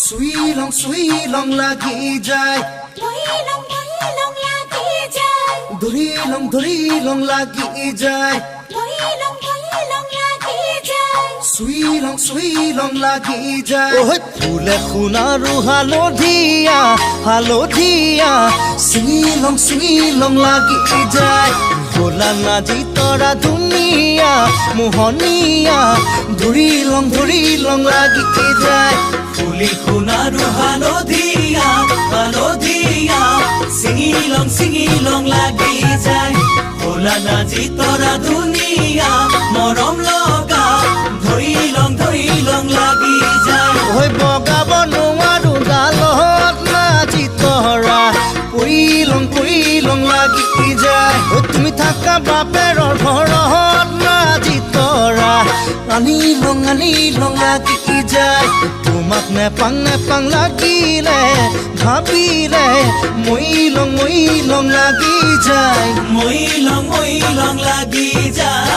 সুই লং লাগি যায় ধৰি লং লাগি যায় সুই লং লাগি যায় ওহ ফুলে সোণাৰু হালধীয়া সুই লং লাগি যায় ভোলা নাজি তৰা ধুনীয়া মোহনীয়া ধৰি লং লাগি যায় ফুলি সোণাৰু হালধীয়া ছিঙি লং লাগি যায় ভোলা নাজি তৰা ধুনীয়া মৰম লগা ধৰি লং লাগি যায় ঐ বগাব নোৱাৰো গালত নাজি তৰা পৰি লং লাগি যায় ঐ তুমি থাকা বাপেৰৰ ঘৰত নাজি তৰা আনি লং লাগি যায় তোমাক নেপাং লাগিলে ভাবিলে মই লং লাগি যায় মই লং লাগি যায়